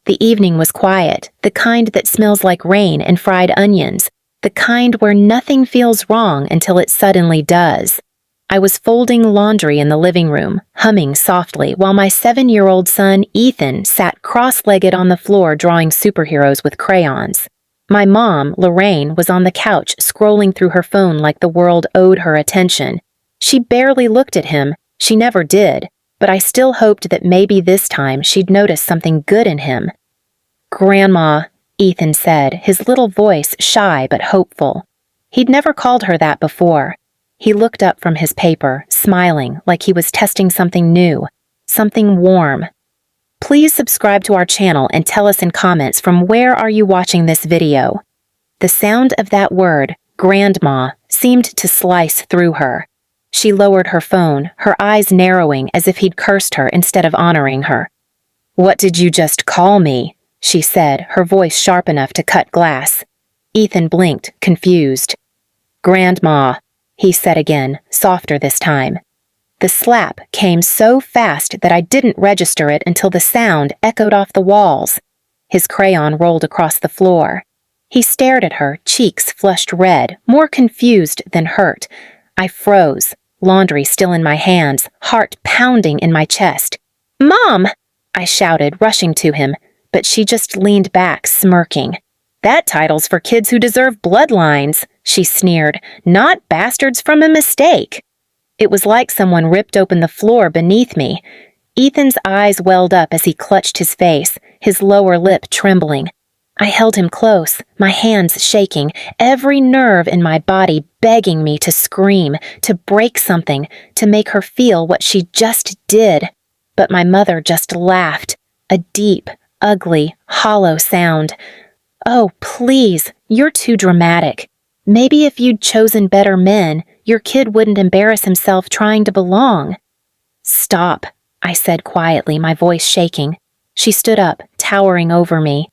The evening was quiet, the kind that smells like rain and fried onions, the kind where nothing feels wrong until it suddenly does. I was folding laundry in the living room, humming softly, while my 7-year-old son, Ethan, sat cross-legged on the floor drawing superheroes with crayons. My mom, Lorraine, was on the couch scrolling through her phone like the world owed her attention. She barely looked at him, she never did, but I still hoped that maybe this time she'd notice something good in him. "Grandma," Ethan said, his little voice shy but hopeful. He'd never called her that before. He looked up from his paper, smiling like he was testing something new, something warm. Please subscribe to our channel and tell us in comments from where are you watching this video. The sound of that word, grandma, seemed to slice through her. She lowered her phone, her eyes narrowing as if he'd cursed her instead of honoring her. "What did you just call me?" she said, her voice sharp enough to cut glass. Ethan blinked, confused. "Grandma," he said again, softer this time. The slap came so fast that I didn't register it until the sound echoed off the walls. His crayon rolled across the floor. He stared at her, cheeks flushed red, more confused than hurt. I froze, laundry still in my hands, heart pounding in my chest. "Mom!" I shouted, rushing to him, but she just leaned back, smirking. "That title's for kids who deserve bloodlines," she sneered, "not bastards from a mistake." It was like someone ripped open the floor beneath me. Ethan's eyes welled up as he clutched his face, his lower lip trembling. I held him close, my hands shaking, every nerve in my body begging me to scream, to break something, to make her feel what she just did. But my mother just laughed, a deep, ugly, hollow sound. "Oh, please, you're too dramatic. Maybe if you'd chosen better men, your kid wouldn't embarrass himself trying to belong." "Stop," I said quietly, my voice shaking. She stood up, towering over me.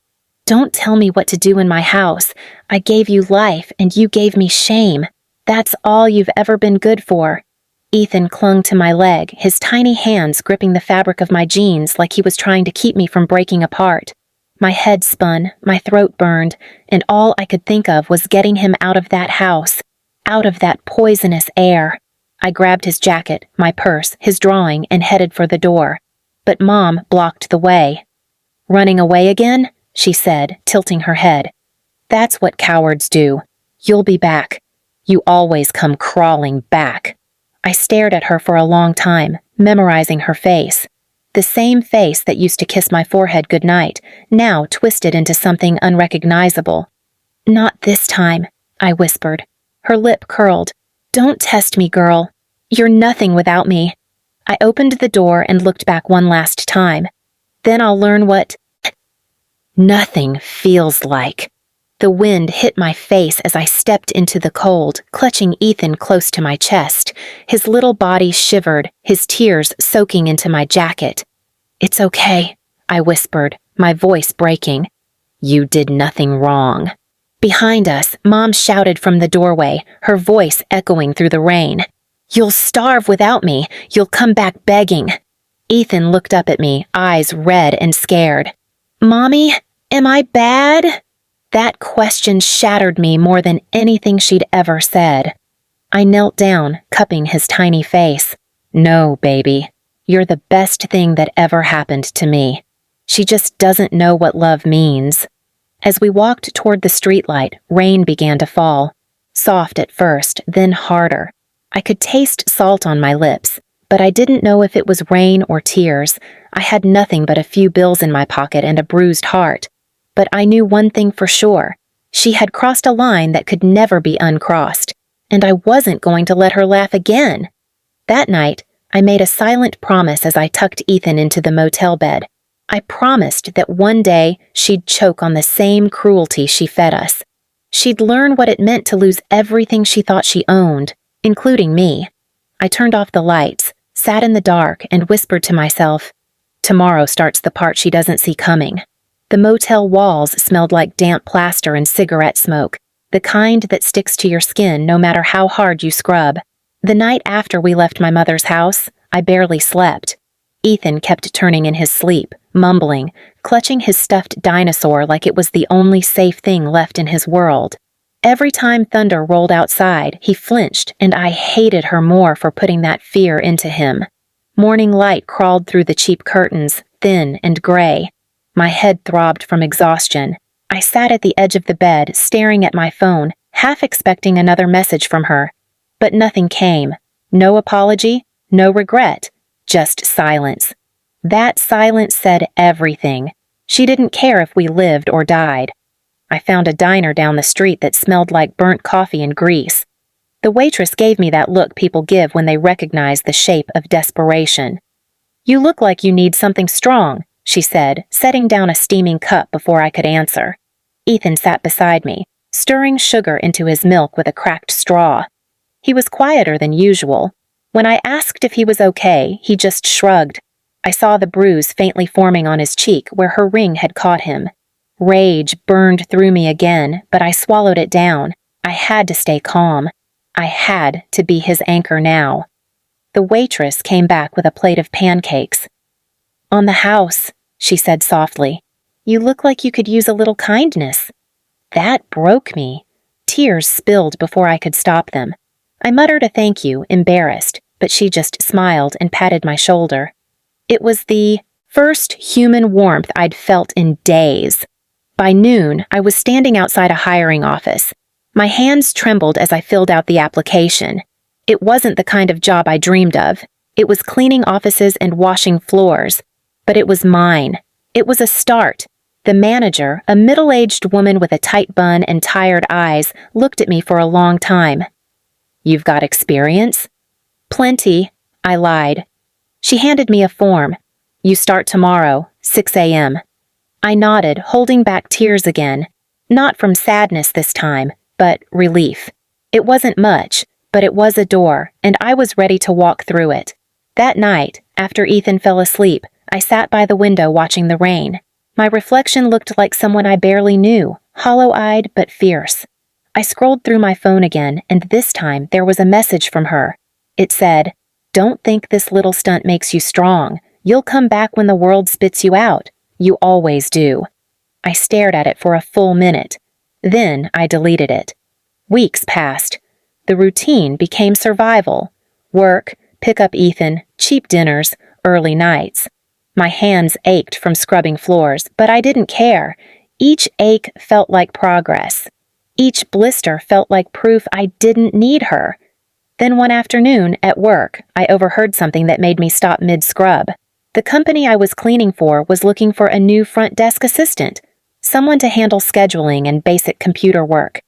"Don't tell me what to do in my house. I gave you life and you gave me shame. That's all you've ever been good for." Ethan clung to my leg, his tiny hands gripping the fabric of my jeans like he was trying to keep me from breaking apart. My head spun, my throat burned, and all I could think of was getting him out of that house, out of that poisonous air. I grabbed his jacket, my purse, his drawing, and headed for the door. But Mom blocked the way. "Running away again?" she said, tilting her head. "That's what cowards do. You'll be back. You always come crawling back." I stared at her for a long time, memorizing her face. The same face that used to kiss my forehead goodnight, now twisted into something unrecognizable. "Not this time," I whispered. Her lip curled. "Don't test me, girl. You're nothing without me." I opened the door and looked back one last time. Then I'll learn what nothing feels like. The wind hit my face as I stepped into the cold, clutching Ethan close to my chest. His little body shivered, his tears soaking into my jacket. "It's okay," I whispered, my voice breaking. "You did nothing wrong." Behind us, Mom shouted from the doorway, her voice echoing through the rain. "You'll starve without me. You'll come back begging." Ethan looked up at me, eyes red and scared. "Mommy, am I bad?" That question shattered me more than anything she'd ever said. I knelt down, cupping his tiny face. "No, baby. You're the best thing that ever happened to me. She just doesn't know what love means." As we walked toward the streetlight, rain began to fall. Soft at first, then harder. I could taste salt on my lips, but I didn't know if it was rain or tears. I had nothing but a few bills in my pocket and a bruised heart. But I knew one thing for sure. She had crossed a line that could never be uncrossed, and I wasn't going to let her laugh again. That night, I made a silent promise as I tucked Ethan into the motel bed. I promised that one day she'd choke on the same cruelty she fed us. She'd learn what it meant to lose everything she thought she owned, including me. I turned off the lights, sat in the dark, and whispered to myself, "Tomorrow starts the part she doesn't see coming." The motel walls smelled like damp plaster and cigarette smoke, the kind that sticks to your skin no matter how hard you scrub. The night after we left my mother's house, I barely slept. Ethan kept turning in his sleep, mumbling, clutching his stuffed dinosaur like it was the only safe thing left in his world. Every time thunder rolled outside, he flinched, and I hated her more for putting that fear into him. Morning light crawled through the cheap curtains, thin and gray. My head throbbed from exhaustion. I sat at the edge of the bed, staring at my phone, half expecting another message from her. But nothing came. No apology, no regret, just silence. That silence said everything. She didn't care if we lived or died. I found a diner down the street that smelled like burnt coffee and grease. The waitress gave me that look people give when they recognize the shape of desperation. "You look like you need something strong," she said, setting down a steaming cup before I could answer. Ethan sat beside me, stirring sugar into his milk with a cracked straw. He was quieter than usual. When I asked if he was okay, he just shrugged. I saw the bruise faintly forming on his cheek where her ring had caught him. Rage burned through me again, but I swallowed it down. I had to stay calm. I had to be his anchor now. The waitress came back with a plate of pancakes. "On the house," she said softly. "You look like you could use a little kindness." That broke me. Tears spilled before I could stop them. I muttered a thank you, embarrassed, but she just smiled and patted my shoulder. It was the first human warmth I'd felt in days. By noon, I was standing outside a hiring office. My hands trembled as I filled out the application. It wasn't the kind of job I dreamed of. It was cleaning offices and washing floors. But it was mine. It was a start. The manager, a middle-aged woman with a tight bun and tired eyes, looked at me for a long time. "You've got experience?" "Plenty," I lied. She handed me a form. "You start tomorrow, 6 a.m. I nodded, holding back tears again. Not from sadness this time, but relief. It wasn't much, but it was a door, and I was ready to walk through it. That night, after Ethan fell asleep, I sat by the window watching the rain. My reflection looked like someone I barely knew, hollow-eyed but fierce. I scrolled through my phone again, and this time there was a message from her. It said, "Don't think this little stunt makes you strong. You'll come back when the world spits you out. You always do." I stared at it for a full minute. Then I deleted it. Weeks passed. The routine became survival. Work, pick up Ethan, cheap dinners, early nights. My hands ached from scrubbing floors, but I didn't care. Each ache felt like progress. Each blister felt like proof I didn't need her. Then one afternoon, at work, I overheard something that made me stop mid-scrub. The company I was cleaning for was looking for a new front desk assistant, someone to handle scheduling and basic computer work.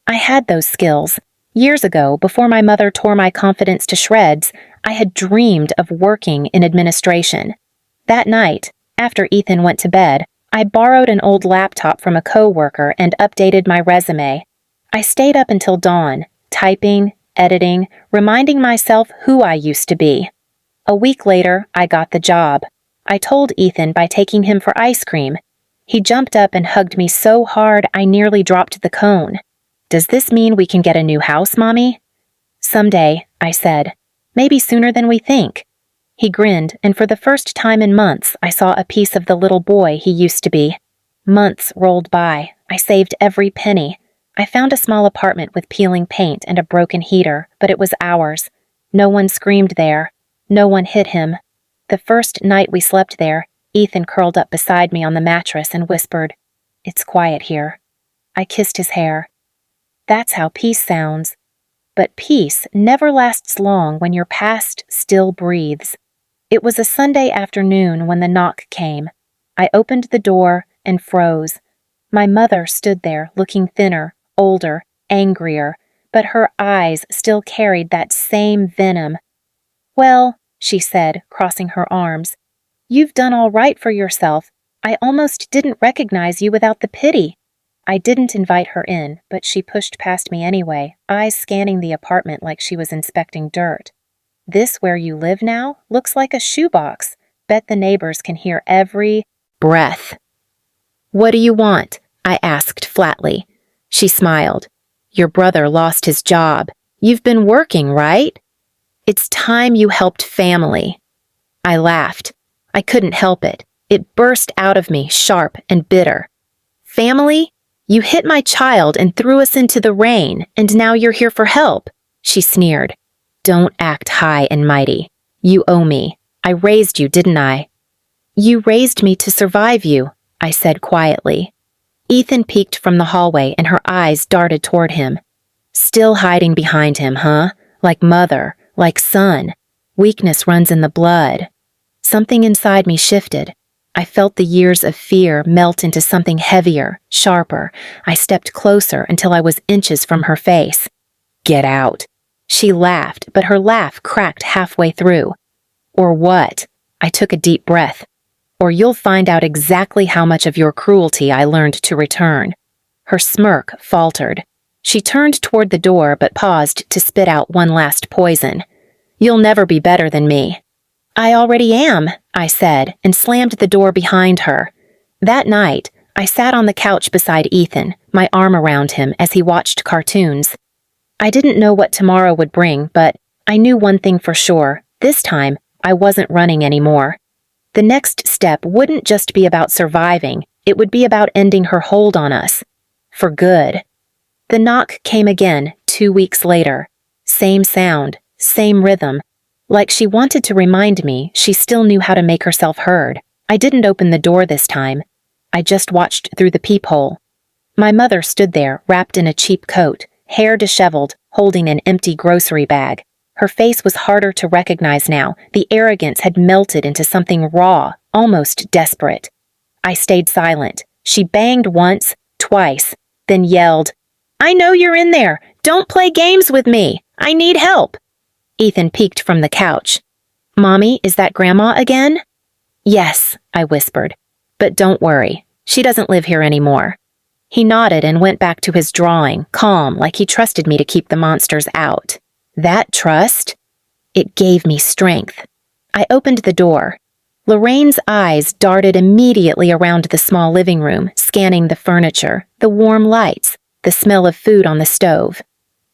I had those skills. Years ago, before my mother tore my confidence to shreds, I had dreamed of working in administration. That night, after Ethan went to bed, I borrowed an old laptop from a coworker and updated my resume. I stayed up until dawn, typing, editing, reminding myself who I used to be. A week later, I got the job. I told Ethan by taking him for ice cream. He jumped up and hugged me so hard I nearly dropped the cone. "Does this mean we can get a new house, Mommy?" "Someday," I said. "Maybe sooner than we think." He grinned, and for the first time in months, I saw a piece of the little boy he used to be. Months rolled by. I saved every penny. I found a small apartment with peeling paint and a broken heater, but it was ours. No one screamed there. No one hit him. The first night we slept there, Ethan curled up beside me on the mattress and whispered, "It's quiet here." I kissed his hair. That's how peace sounds. But peace never lasts long when your past still breathes. It was a Sunday afternoon when the knock came. I opened the door and froze. My mother stood there, looking thinner, older, angrier, but her eyes still carried that same venom. "Well," she said, crossing her arms, "you've done all right for yourself. I almost didn't recognize you without the pity." I didn't invite her in, but she pushed past me anyway, eyes scanning the apartment like she was inspecting dirt. "This where you live now? Looks like a shoebox. Bet the neighbors can hear every breath." "What do you want?" I asked flatly. She smiled. "Your brother lost his job. You've been working, right? It's time you helped family." I laughed. I couldn't help it. It burst out of me, sharp and bitter. "Family? You hit my child and threw us into the rain, and now you're here for help," she sneered. "Don't act high and mighty. You owe me. I raised you, didn't I?" "You raised me to survive you," I said quietly. Ethan peeked from the hallway and her eyes darted toward him. "Still hiding behind him, huh? Like mother, like son. Weakness runs in the blood." Something inside me shifted. I felt the years of fear melt into something heavier, sharper. I stepped closer until I was inches from her face. "Get out." She laughed, but her laugh cracked halfway through. "Or what?" I took a deep breath. "Or you'll find out exactly how much of your cruelty I learned to return." Her smirk faltered. She turned toward the door but paused to spit out one last poison. "You'll never be better than me." "I already am," I said, and slammed the door behind her. That night, I sat on the couch beside Ethan, my arm around him as he watched cartoons. I didn't know what tomorrow would bring, but I knew one thing for sure. This time, I wasn't running anymore. The next step wouldn't just be about surviving, it would be about ending her hold on us. For good. The knock came again 2 weeks later. Same sound, same rhythm. Like she wanted to remind me she still knew how to make herself heard. I didn't open the door this time. I just watched through the peephole. My mother stood there, wrapped in a cheap coat, hair disheveled, holding an empty grocery bag. Her face was harder to recognize now. The arrogance had melted into something raw, almost desperate. I stayed silent. She banged once, twice, then yelled, "I know you're in there! Don't play games with me! I need help!" Ethan peeked from the couch. "Mommy, is that Grandma again?" "Yes," I whispered. "But don't worry. She doesn't live here anymore." He nodded and went back to his drawing, calm, like he trusted me to keep the monsters out. That trust? It gave me strength. I opened the door. Lorraine's eyes darted immediately around the small living room, scanning the furniture, the warm lights, the smell of food on the stove.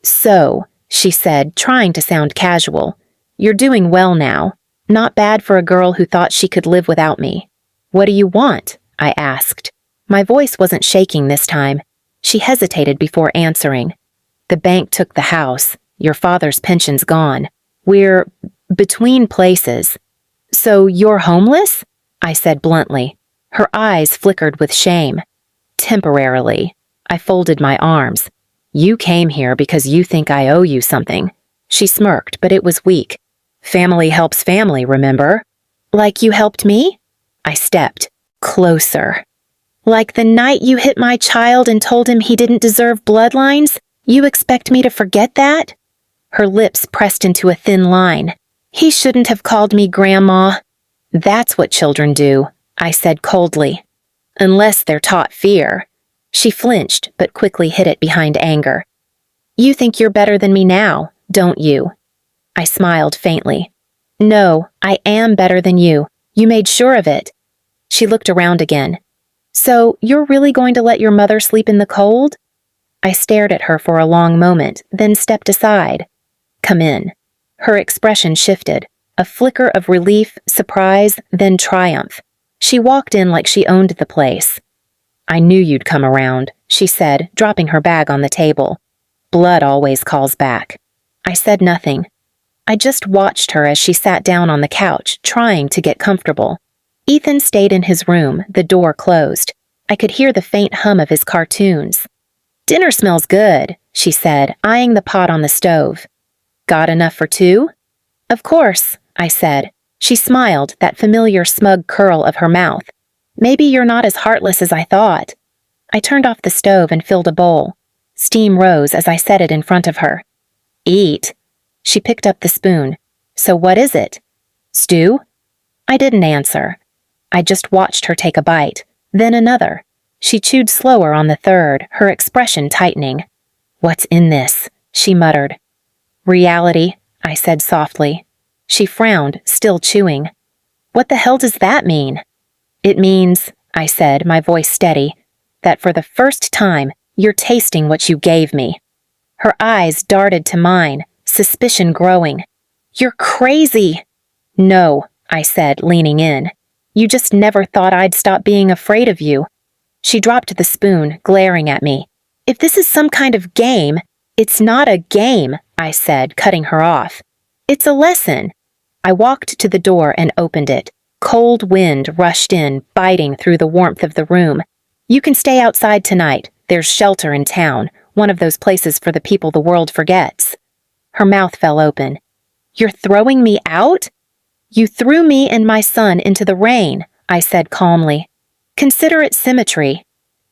"So," she said, trying to sound casual, "you're doing well now. Not bad for a girl who thought she could live without me." "What do you want?" I asked. My voice wasn't shaking this time. She hesitated before answering. "The bank took the house. Your father's pension's gone. We're between places." "So you're homeless?" I said bluntly. Her eyes flickered with shame. "Temporarily." I folded my arms. "You came here because you think I owe you something." She smirked, but it was weak. "Family helps family, remember?" "Like you helped me?" I stepped closer. "Like the night you hit my child and told him he didn't deserve bloodlines? You expect me to forget that?" Her lips pressed into a thin line. "He shouldn't have called me Grandma." "That's what children do," I said coldly. "Unless they're taught fear." She flinched, but quickly hid it behind anger. "You think you're better than me now, don't you?" I smiled faintly. "No, I am better than you. You made sure of it." She looked around again. "So you're really going to let your mother sleep in the cold?" I stared at her for a long moment, then stepped aside. "Come in." Her expression shifted. A flicker of relief, surprise, then triumph. She walked in like she owned the place. "I knew you'd come around," she said, dropping her bag on the table. "Blood always calls back." I said nothing. I just watched her as she sat down on the couch, trying to get comfortable. Ethan stayed in his room, the door closed. I could hear the faint hum of his cartoons. "Dinner smells good," she said, eyeing the pot on the stove. "Got enough for two?" "Of course," I said. She smiled, that familiar smug curl of her mouth. "Maybe you're not as heartless as I thought." I turned off the stove and filled a bowl. Steam rose as I set it in front of her. "Eat." She picked up the spoon. "So what is it?" "Stew?" I didn't answer. I just watched her take a bite, then another. She chewed slower on the third, her expression tightening. "What's in this?" she muttered. "Reality," I said softly. She frowned, still chewing. "What the hell does that mean?" "It means," I said, my voice steady, "that for the first time, you're tasting what you gave me." Her eyes darted to mine, suspicion growing. "You're crazy!" "No," I said, leaning in. You just never thought I'd stop being afraid of you." She dropped the spoon, glaring at me. "If this is some kind of game—" "It's not a game," I said, cutting her off. "It's a lesson." I walked to the door and opened it. Cold wind rushed in, biting through the warmth of the room. "You can stay outside tonight. There's shelter in town, one of those places for the people the world forgets." Her mouth fell open. "You're throwing me out?" "You threw me and my son into the rain," I said calmly. "Consider it symmetry."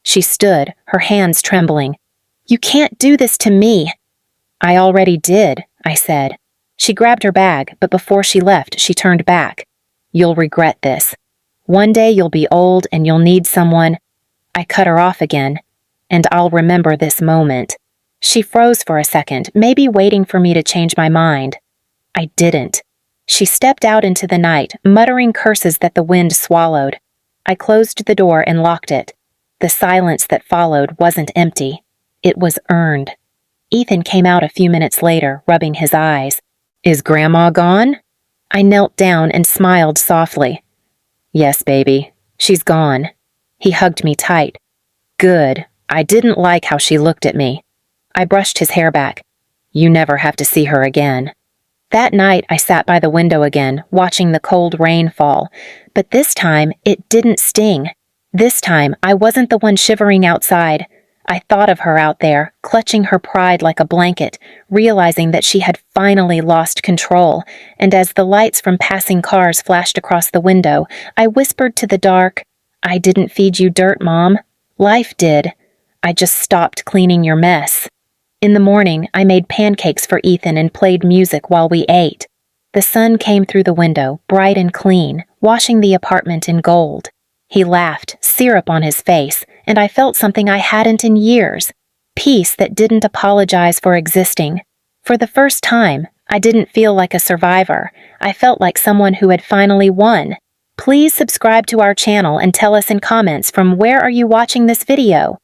She stood, her hands trembling. "You can't do this to me." "I already did," I said. She grabbed her bag, but before she left, she turned back. "You'll regret this. One day you'll be old and you'll need someone—" I cut her off again. "And I'll remember this moment." She froze for a second, maybe waiting for me to change my mind. I didn't. She stepped out into the night, muttering curses that the wind swallowed. I closed the door and locked it. The silence that followed wasn't empty. It was earned. Ethan came out a few minutes later, rubbing his eyes. "Is Grandma gone?" I knelt down and smiled softly. "Yes, baby. She's gone." He hugged me tight. "Good. I didn't like how she looked at me." I brushed his hair back. "You never have to see her again." That night, I sat by the window again, watching the cold rain fall. But this time, it didn't sting. This time, I wasn't the one shivering outside. I thought of her out there, clutching her pride like a blanket, realizing that she had finally lost control, and as the lights from passing cars flashed across the window, I whispered to the dark, "I didn't feed you dirt, Mom. Life did. I just stopped cleaning your mess." In the morning, I made pancakes for Ethan and played music while we ate. The sun came through the window, bright and clean, washing the apartment in gold. He laughed, syrup on his face, and I felt something I hadn't in years. Peace that didn't apologize for existing. For the first time, I didn't feel like a survivor. I felt like someone who had finally won. Please subscribe to our channel and tell us in comments from where are you watching this video.